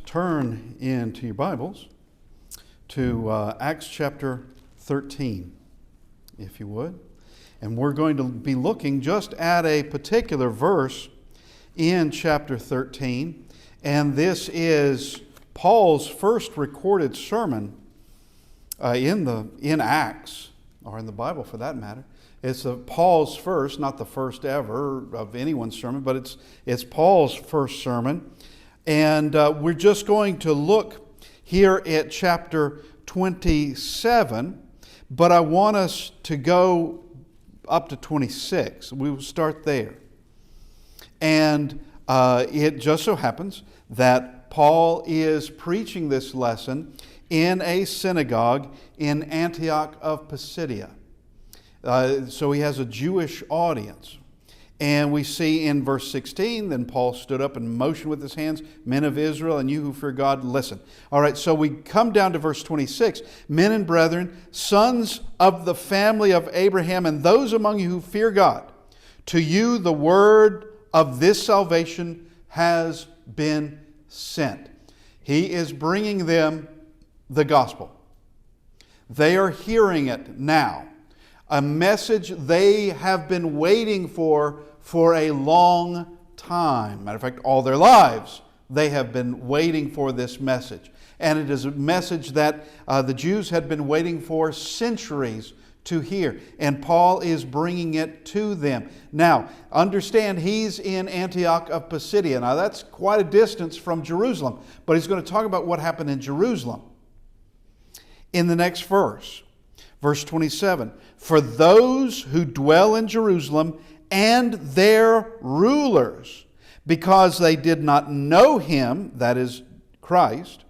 turn into your Bibles to Acts chapter 13, if you would. And we're going to be looking just at a particular verse in chapter 13. And this is Paul's first recorded sermon in Acts, or in the Bible for that matter. It's Paul's first, not the first ever of anyone's sermon, but it's Paul's first sermon. And we're just going to look here at chapter 27, but I want us to go up to 26. We will start there. And it just so happens that Paul is preaching this lesson in a synagogue in Antioch of Pisidia. So he has a Jewish audience. And we see in verse 16, then Paul stood up and motioned with his hands, "Men of Israel, and you who fear God, listen." All right, so we come down to verse 26. "Men and brethren, sons of the family of Abraham, and those among you who fear God, to you the word of this salvation has been sent." He is bringing them the gospel. They are hearing it now. A message they have been waiting for a long time. Matter of fact, all their lives they have been waiting for this message. And it is a message that the Jews had been waiting for centuries to hear. And Paul is bringing it to them. Now, understand he's in Antioch of Pisidia. Now, that's quite a distance from Jerusalem. But he's going to talk about what happened in Jerusalem in the next verse. Verse 27, "For those who dwell in Jerusalem and their rulers, because they did not know Him," that is Christ,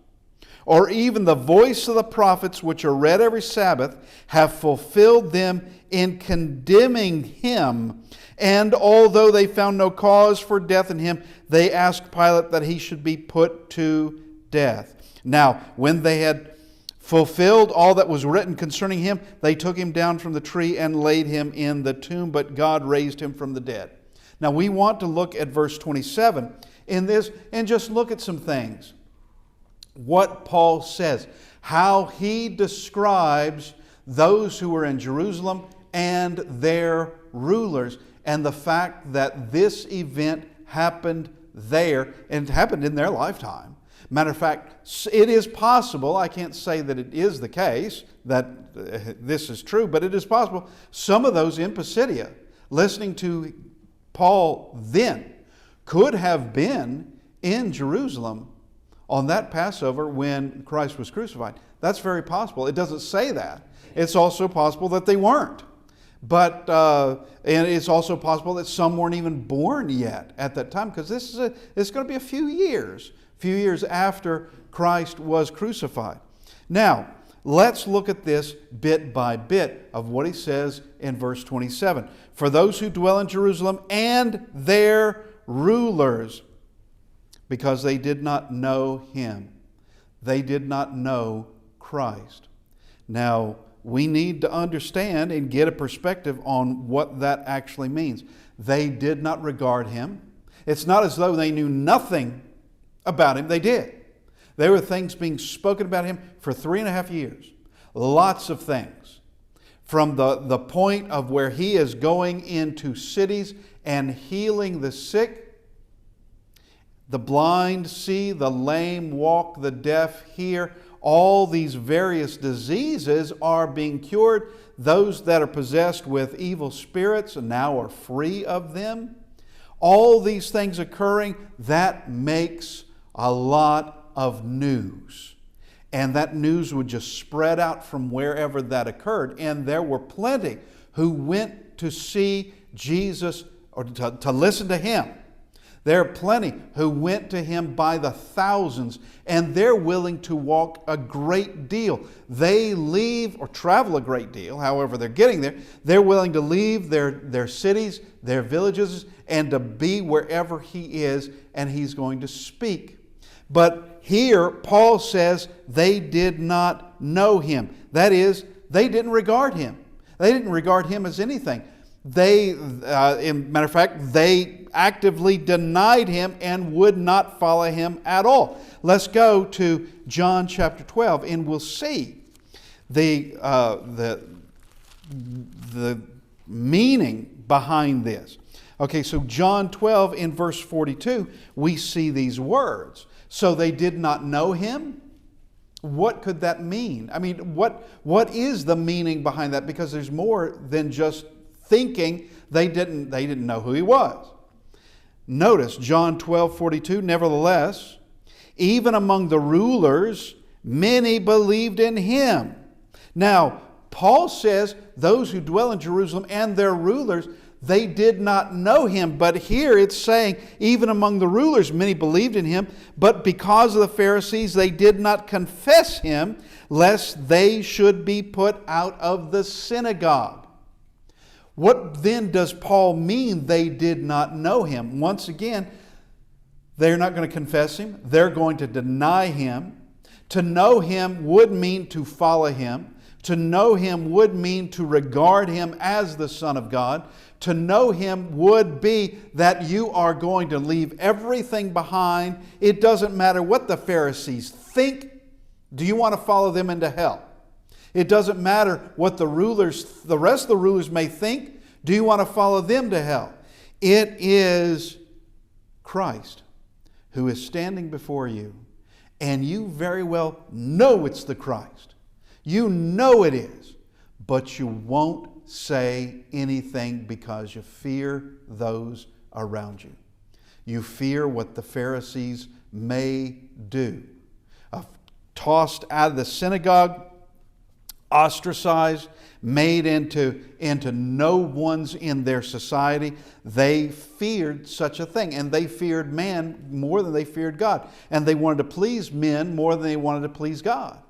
"or even the voice of the prophets which are read every Sabbath, have fulfilled them in condemning Him. And although they found no cause for death in Him, they asked Pilate that He should be put to death. Now, when they had fulfilled all that was written concerning Him, they took Him down from the tree and laid Him in the tomb, but God raised Him from the dead." Now we want to look at verse 27 in this and just look at some things. What Paul says, how he describes those who were in Jerusalem and their rulers, and the fact that this event happened there and happened in their lifetime. Matter of fact, it is possible, I can't say that it is the case, that this is true, but it is possible some of those in Pisidia listening to Paul then could have been in Jerusalem on that Passover when Christ was crucified. That's very possible. It doesn't say that. It's also possible that they weren't. But and it's also possible that some weren't even born yet at that time, because it's going to be a few years after Christ was crucified. Now, let's look at this bit by bit of what he says in verse 27. "For those who dwell in Jerusalem and their rulers, because they did not know Him." They did not know Christ. Now, we need to understand and get a perspective on what that actually means. They did not regard Him. It's not as though they knew nothing about Him. They did. There were things being spoken about Him for 3.5 years. Lots of things. From the point of where He is going into cities and healing the sick. The blind see, the lame walk, the deaf hear. All these various diseases are being cured. Those that are possessed with evil spirits now are free of them. All these things occurring, that makes a lot of news. And that news would just spread out from wherever that occurred. And there were plenty who went to see Jesus or to listen to Him. There are plenty who went to Him by the thousands, and they're willing to walk a great deal. They leave or travel a great deal, however they're getting there. They're willing to leave their cities, their villages, and to be wherever He is, and He's going to speak. But here, Paul says they did not know Him. That is, they didn't regard Him. They didn't regard Him as anything. They, in matter of fact, they actively denied him and would not follow him at all. Let's go to John chapter 12, and we'll see the meaning behind this. Okay, so John 12 in verse 42, we see these words. So they did not know him. What could that mean? I mean, what is the meaning behind that? Because there's more than just thinking they didn't know who he was. Notice John 12:42, nevertheless, even among the rulers, many believed in him. Now, Paul says those who dwell in Jerusalem and their rulers, they did not know him. But here it's saying, even among the rulers, many believed in him. But because of the Pharisees, they did not confess him, lest they should be put out of the synagogue. What then does Paul mean they did not know him? Once again, they're not going to confess him. They're going to deny him. To know him would mean to follow him. To know him would mean to regard him as the Son of God. To know him would be that you are going to leave everything behind. It doesn't matter what the Pharisees think. Do you want to follow them into hell? It doesn't matter what the rest of the rulers may think. Do you want to follow them to hell? It is Christ who is standing before you, and you very well know it's the Christ. You know it is, but you won't say anything because you fear those around you. You fear what the Pharisees may do. Tossed out of the synagogue, ostracized, made into no ones in their society. They feared such a thing, and they feared man more than they feared God. And they wanted to please men more than they wanted to please God.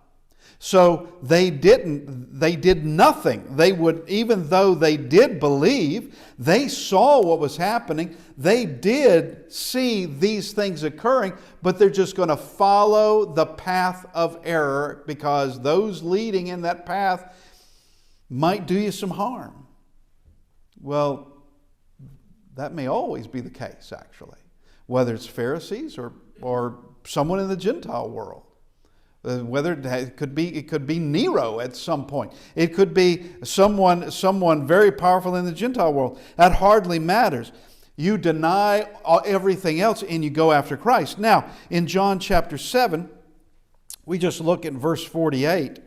So they did nothing. They would, even though they did believe, they saw what was happening. They did see these things occurring, but they're just going to follow the path of error because those leading in that path might do you some harm. Well, that may always be the case, actually, whether it's Pharisees or someone in the Gentile world. Whether it could be Nero at some point. It could be someone very powerful in the Gentile world. That hardly matters. You deny everything else and you go after Christ. Now, in John chapter 7, we just look at verse 48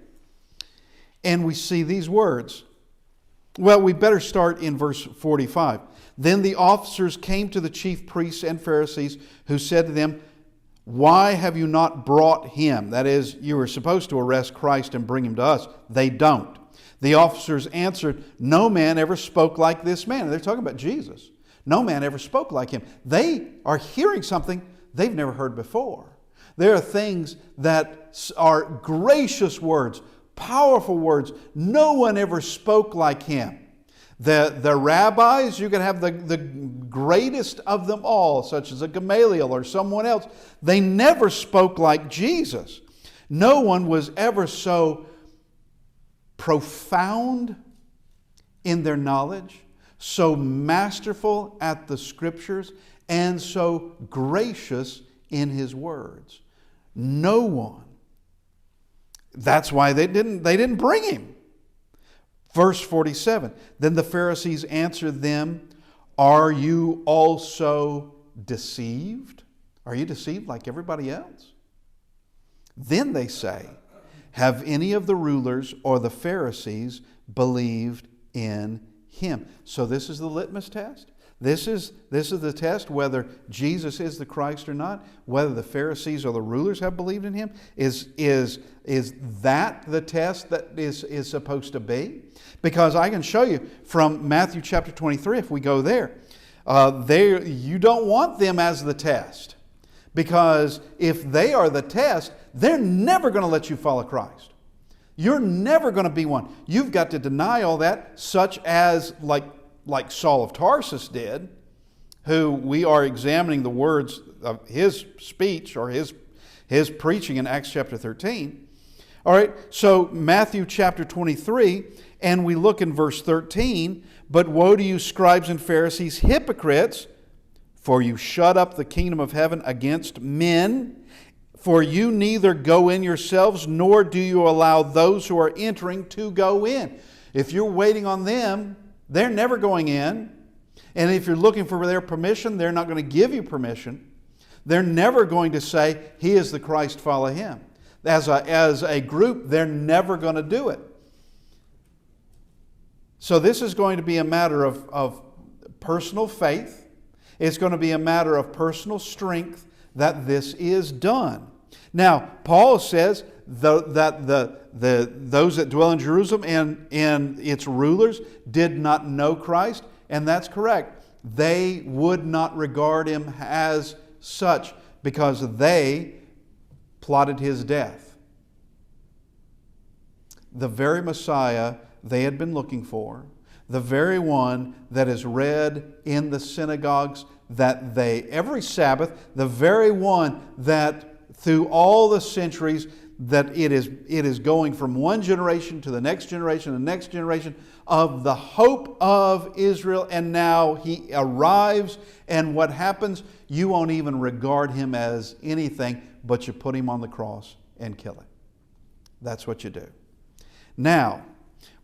and we see these words. Well, we better start in verse 45. Then the officers came to the chief priests and Pharisees, who said to them, "Why have you not brought him?" That is, you were supposed to arrest Christ and bring him to us. They don't. The officers answered, "No man ever spoke like this man." And they're talking about Jesus. No man ever spoke like him. They are hearing something they've never heard before. There are things that are gracious words, powerful words. No one ever spoke like him. The rabbis, you can have the greatest of them all, such as a Gamaliel or someone else. They never spoke like Jesus. No one was ever so profound in their knowledge, so masterful at the Scriptures, and so gracious in his words. No one. That's why they didn't bring him. Verse 47, then the Pharisees answered them, "Are you also deceived? Are you deceived like everybody else?" Then they say, "Have any of the rulers or the Pharisees believed in him?" So this is the litmus test. This is the test whether Jesus is the Christ or not, whether the Pharisees or the rulers have believed in him. Is that the test that is supposed to be? Because I can show you from Matthew chapter 23, if we go there, you don't want them as the test. Because if they are the test, they're never going to let you follow Christ. You're never going to be one. You've got to deny all that, such as like Saul of Tarsus did, who we are examining the words of his speech or his preaching in Acts chapter 13. All right, so Matthew chapter 23, And we look in verse 13, "But woe to you, scribes and Pharisees, hypocrites, for you shut up the kingdom of heaven against men. For you neither go in yourselves, nor do you allow those who are entering to go in." If you're waiting on them, they're never going in. And if you're looking for their permission, they're not going to give you permission. They're never going to say, "He is the Christ, follow Him." As a group, they're never going to do it. So this is going to be a matter of personal faith. It's going to be a matter of personal strength that this is done. Now, Paul says that those that dwell in Jerusalem and its rulers did not know Christ, and that's correct. They would not regard Him as such because they plotted His death. The very Messiah they had been looking for, the very one that is read in the synagogues that every Sabbath, the very one that through all the centuries that it is going from one generation to the next generation of the hope of Israel, and now He arrives, and what happens? You won't even regard Him as anything, but you put Him on the cross and kill Him. That's what you do. Now,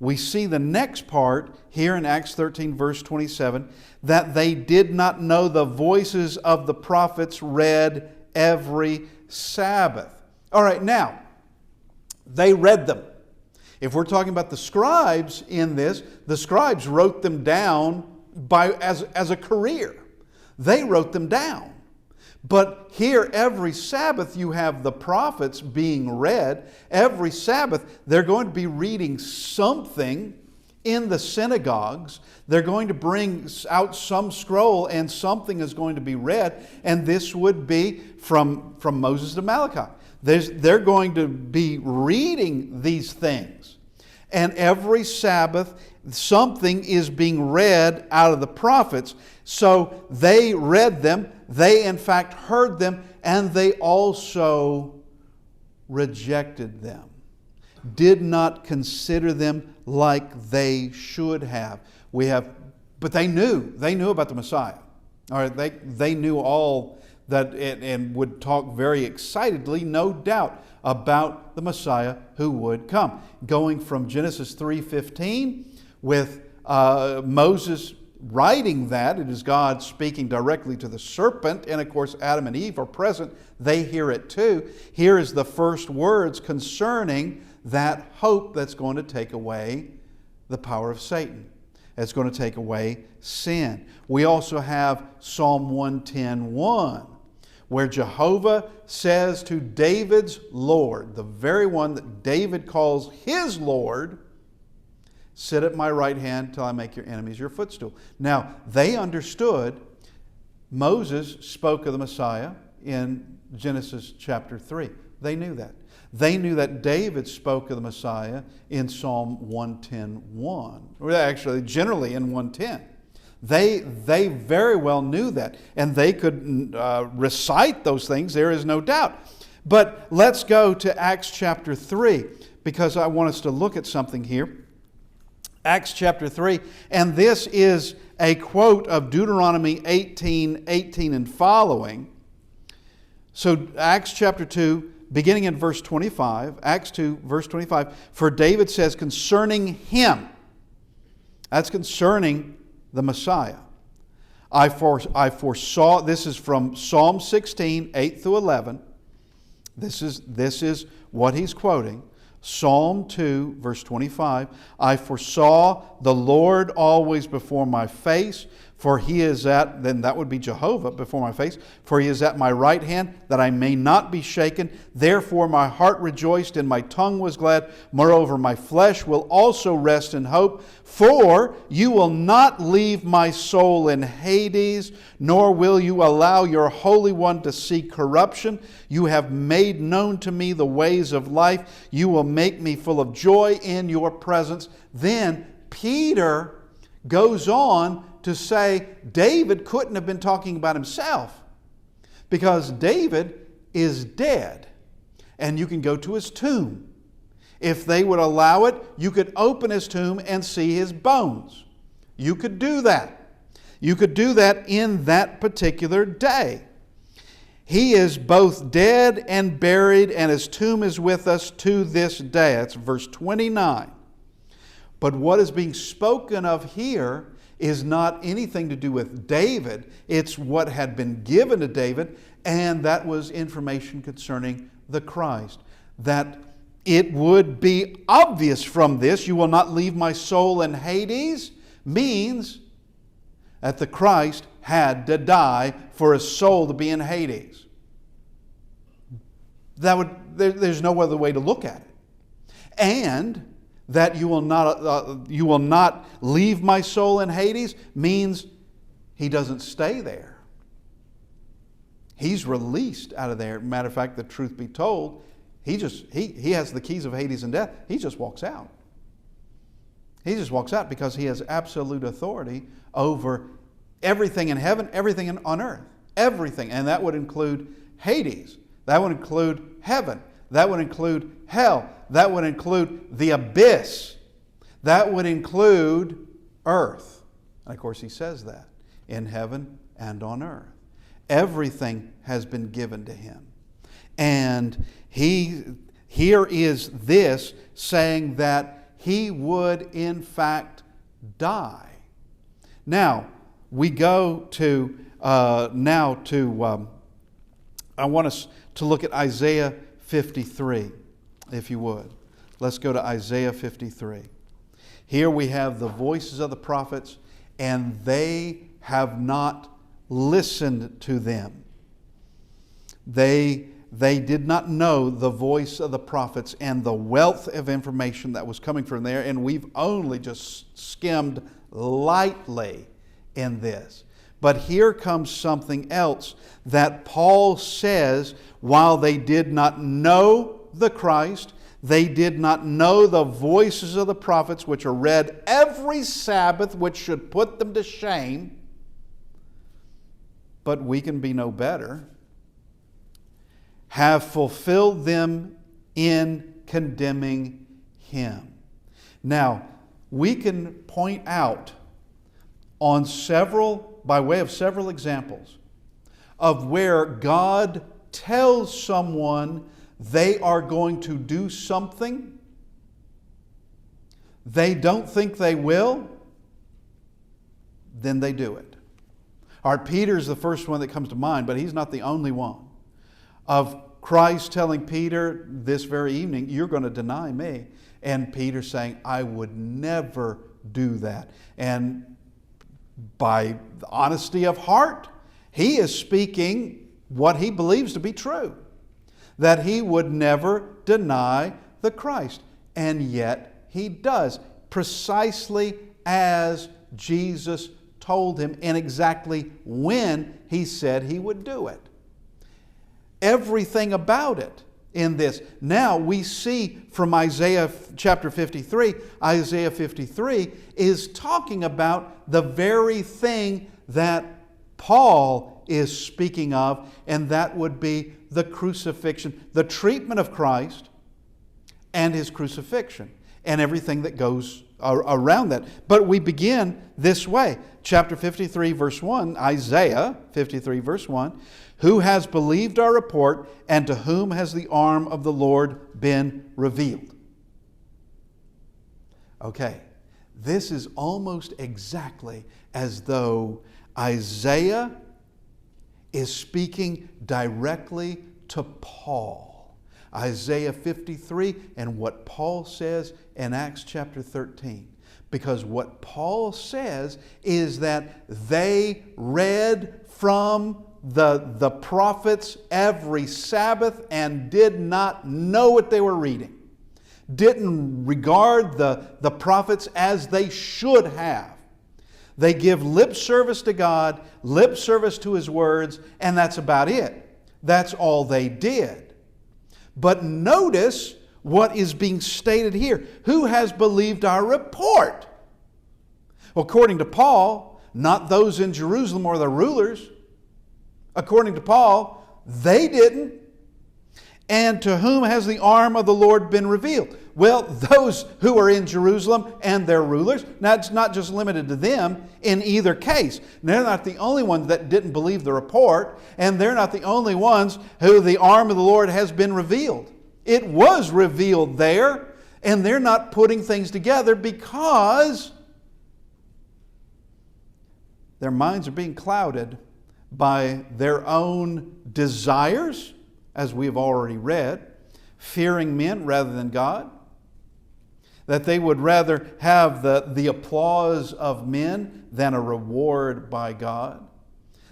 we see the next part here in Acts 13 verse 27, that they did not know the voices of the prophets read every Sabbath. All right, now, they read them. If we're talking about the scribes in this, the scribes wrote them down as a career. They wrote them down. But here, every Sabbath, you have the prophets being read. Every Sabbath, they're going to be reading something in the synagogues. They're going to bring out some scroll, and something is going to be read. And this would be from Moses to Malachi. They're going to be reading these things. And every Sabbath, something is being read out of the prophets. So they read them, they in fact heard them, and they also rejected them. Did not consider them like they should have. But they knew about the Messiah. All right, they knew all that, and would talk very excitedly, no doubt, about the Messiah who would come. Going from Genesis 3:15 with Moses writing that, it is God speaking directly to the serpent, and of course Adam and Eve are present. They hear it too. Here is the first words concerning that hope that's going to take away the power of Satan. It's going to take away sin. We also have Psalm 110:1, where Jehovah says to David's Lord, the very one that David calls his Lord, "Sit at my right hand till I make your enemies your footstool." Now, they understood Moses spoke of the Messiah in Genesis chapter 3. They knew that. They knew that David spoke of the Messiah in Psalm 110:1, or actually generally in 110. They very well knew that, and they could recite those things, there is no doubt. But let's go to Acts chapter 3, because I want us to look at something here. Acts chapter 3, and this is a quote of Deuteronomy 18:18 and following. So Acts chapter 2, beginning in verse 25, Acts 2, verse 25, "For David says concerning Him," that's concerning the Messiah, I foresaw, this is from Psalm 16, 8 through 11. This is what he's quoting. Psalm 2, verse 25, "I foresaw the Lord always before my face, for He is at," then that would be Jehovah, "before my face, for He is at my right hand, that I may not be shaken. Therefore my heart rejoiced and my tongue was glad. Moreover, my flesh will also rest in hope. For you will not leave my soul in Hades, nor will you allow your Holy One to see corruption. You have made known to me the ways of life. You will make me full of joy in your presence." Then Peter goes on to say David couldn't have been talking about himself, because David is dead, and you can go to his tomb If they would allow it, you could open his tomb and see his bones. You could do that. You could do that in that particular day. He is both dead and buried, and his tomb is with us to this day. That's verse 29. But what is being spoken of here is not anything to do with David. It's what had been given to David, and that was information concerning the Christ. That it would be obvious from this, you will not leave my soul in Hades, means that the Christ had to die for his soul to be in Hades. There's no other way to look at it. And that you will not leave my soul in Hades means he doesn't stay there. He's released out of there. Matter of fact, the truth be told, he has the keys of Hades and death. He just walks out. He just walks out because he has absolute authority over everything in heaven, everything on earth. Everything. And that would include Hades. That would include heaven. That would include hell. That would include the abyss. That would include earth. And of course he says that in heaven and on earth. Everything has been given to him. And here is this saying that he would in fact die. Now, we go to, I want us to look at Isaiah 53, if you would. Let's go to Isaiah 53. Here we have the voices of the prophets, and they have not listened to them. They did not know the voice of the prophets and the wealth of information that was coming from there, and we've only just skimmed lightly in this. But here comes something else that Paul says, while they did not know the Christ, they did not know the voices of the prophets, which are read every Sabbath, which should put them to shame. But we can be no better. Have fulfilled them in condemning him. Now, we can point out on by way of several examples of where God tells someone they are going to do something. They don't think they will, then they do it. All right, Peter's the first one that comes to mind, but he's not the only one. Of Christ telling Peter this very evening, you're going to deny me. And Peter saying, I would never do that. And by the honesty of heart, he is speaking what he believes to be true. That he would never deny the Christ. And yet he does, precisely as Jesus told him and exactly when he said he would do it. Everything about it in this. Now we see from Isaiah chapter 53, Isaiah 53 is talking about the very thing that Paul is speaking of, and that would be the crucifixion, the treatment of Christ and his crucifixion and everything that goes around that. But we begin this way. Chapter 53 verse 1, Isaiah 53 verse 1, who has believed our report, and to whom has the arm of the Lord been revealed? Okay, this is almost exactly as though Isaiah is speaking directly to Paul. Isaiah 53 and what Paul says in Acts chapter 13. Because what Paul says is that they read from the prophets every Sabbath and did not know what they were reading. Didn't regard the prophets as they should have. They give lip service to God, lip service to His words, and that's about it. That's all they did. But notice what is being stated here. Who has believed our report? According to Paul, not those in Jerusalem or the rulers. According to Paul, they didn't. And to whom has the arm of the Lord been revealed? Well, those who are in Jerusalem and their rulers. Now, it's not just limited to them in either case. They're not the only ones that didn't believe the report, and they're not the only ones who the arm of the Lord has been revealed. It was revealed there, and they're not putting things together because their minds are being clouded by their own desires, as we have already read, fearing men rather than God, that they would rather have the applause of men than a reward by God.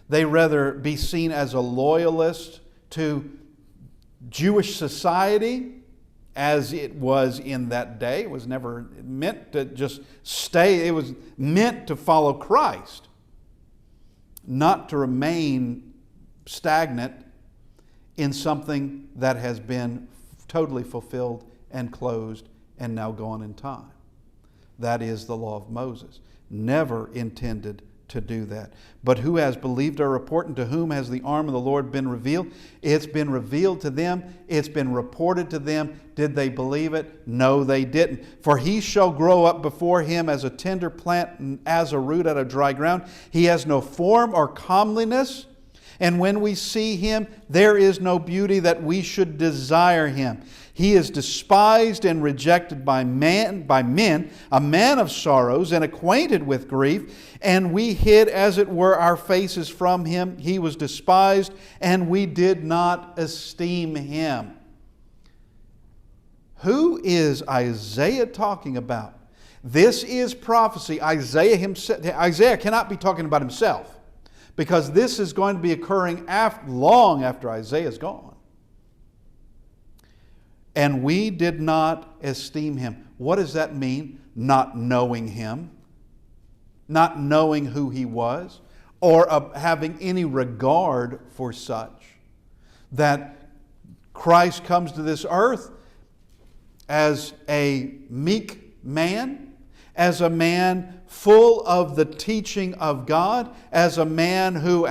They rather be seen as a loyalist to Jewish society as it was in that day. It was never meant to just stay. It was meant to follow Christ, not to remain stagnant in something that has been totally fulfilled and closed and now gone in time. That is the law of Moses. Never intended to do that. But who has believed our report, and to whom has the arm of the Lord been revealed? It's been revealed to them. It's been reported to them. Did they believe it? No, they didn't. For he shall grow up before him as a tender plant and as a root out of dry ground. He has no form or comeliness. And when we see him, there is no beauty that we should desire him. He is despised and rejected by men, a man of sorrows and acquainted with grief. And we hid, as it were, our faces from him. He was despised, and we did not esteem him. Who is Isaiah talking about? This is prophecy. Isaiah cannot be talking about himself, because this is going to be occurring long after Isaiah is gone. And we did not esteem him. What does that mean? Not knowing him, not knowing who he was, or having any regard for such. That Christ comes to this earth as a meek man, as a man full of the teaching of God, as a man who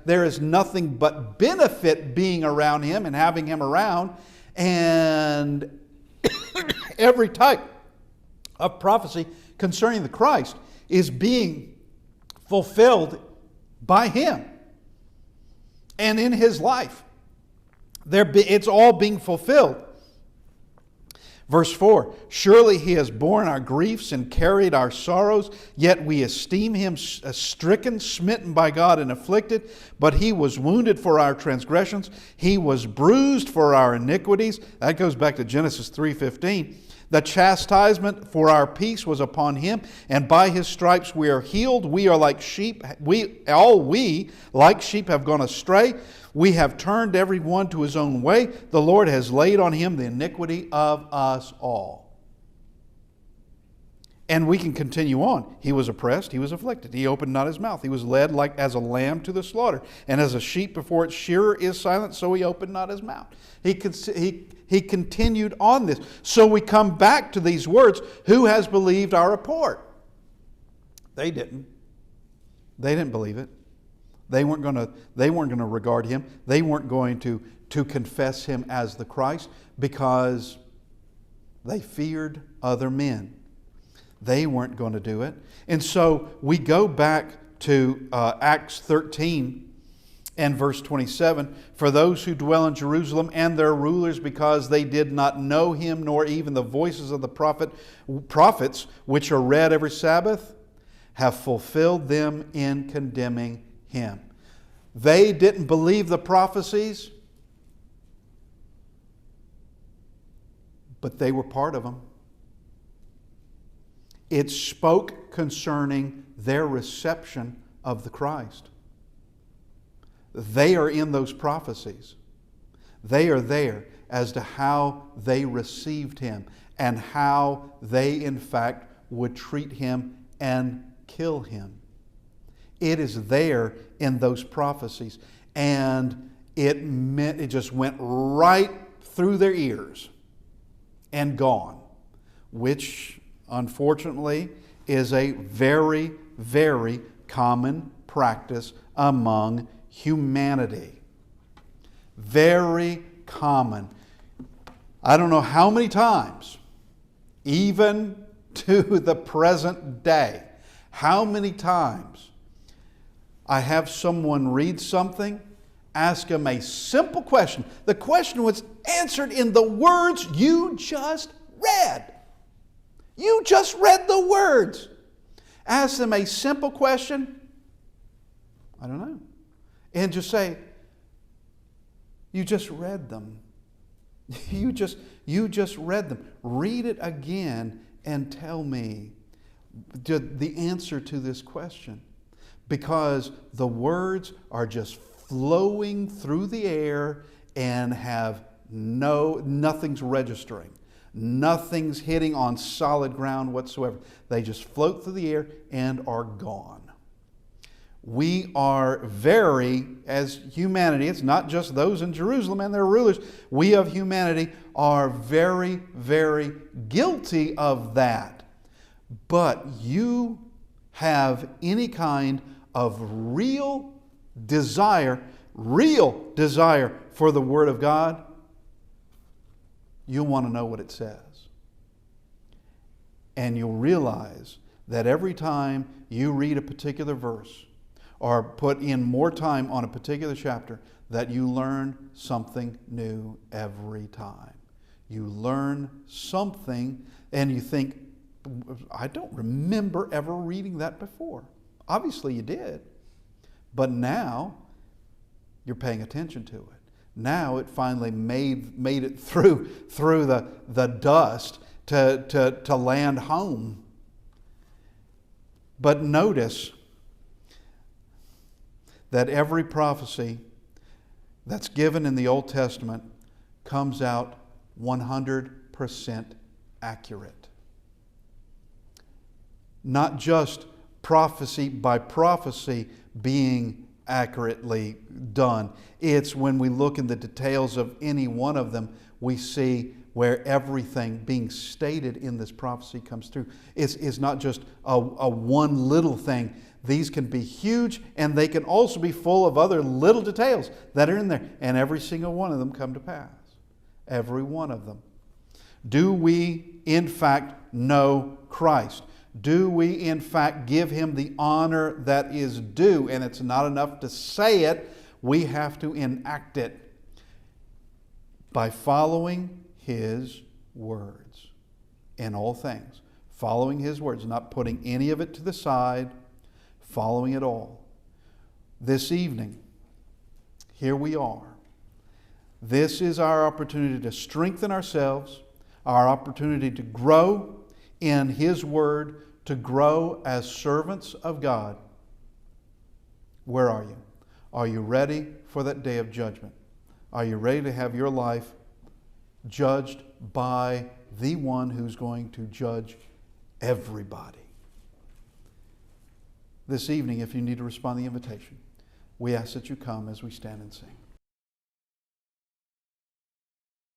there is nothing but benefit being around him and having him around, and every type of prophecy concerning the Christ is being fulfilled by him and in his life. It's all being fulfilled. Verse 4, surely he has borne our griefs and carried our sorrows, yet we esteem him stricken, smitten by God, and afflicted. But he was wounded for our transgressions. He was bruised for our iniquities. That goes back to Genesis 3:15. The chastisement for our peace was upon him, and by his stripes we are healed. We are like sheep. We like sheep have gone astray. We have turned every one to his own way. The Lord has laid on him the iniquity of us all. And we can continue on. He was oppressed, he was afflicted. He opened not his mouth. He was led like as a lamb to the slaughter. And as a sheep before its shearer is silent, so he opened not his mouth. He continued on this. So we come back to these words. Who has believed our report? They didn't. They didn't believe it. They weren't going to regard him. They weren't going to confess him as the Christ because they feared other men. They weren't going to do it. And so we go back to Acts 13 and verse 27. For those who dwell in Jerusalem and their rulers, because they did not know him, nor even the voices of the prophets, which are read every Sabbath, have fulfilled them in condemning him. They didn't believe the prophecies, but they were part of them. It spoke concerning their reception of the Christ. They are in those prophecies. They are there as to how they received him and how they, in fact, would treat him and kill him. It is there in those prophecies. And it just went right through their ears and gone, which unfortunately is a very, very common practice among humanity. Very common. I don't know how many times, even to the present day, how many times I have someone read something, ask them a simple question. The question was answered in the words you just read. You just read the words. Ask them a simple question. I don't know. And just say, you just read them. You just read them. Read it again and tell me the answer to this question. Because the words are just flowing through the air and have nothing's registering. Nothing's hitting on solid ground whatsoever. They just float through the air and are gone. We are as humanity, it's not just those in Jerusalem and their rulers, we of humanity are very, very guilty of that. But you have any kind of real desire for the Word of God, you'll want to know what it says. And you'll realize that every time you read a particular verse or put in more time on a particular chapter, that you learn something new every time. You learn something and you think, I don't remember ever reading that before. Obviously you did. But now you're paying attention to it. Now it finally made it through the dust to land home. But notice that every prophecy that's given in the Old Testament comes out 100% accurate. Not just prophecy by prophecy being accurately done. It's when we look in the details of any one of them, we see where everything being stated in this prophecy comes through. It's not just a one little thing. These can be huge, and they can also be full of other little details that are in there. And every single one of them come to pass. Every one of them. Do we, in fact, know Christ? Do we, in fact, give Him the honor that is due? And it's not enough to say it. We have to enact it by following His words in all things. Following His words, not putting any of it to the side, following it all. This evening, here we are. This is our opportunity to strengthen ourselves, our opportunity to grow in His Word, to grow as servants of God. Where are you? Are you ready for that day of judgment? Are you ready to have your life judged by the one who's going to judge everybody? This evening, if you need to respond to the invitation, we ask that you come as we stand and sing.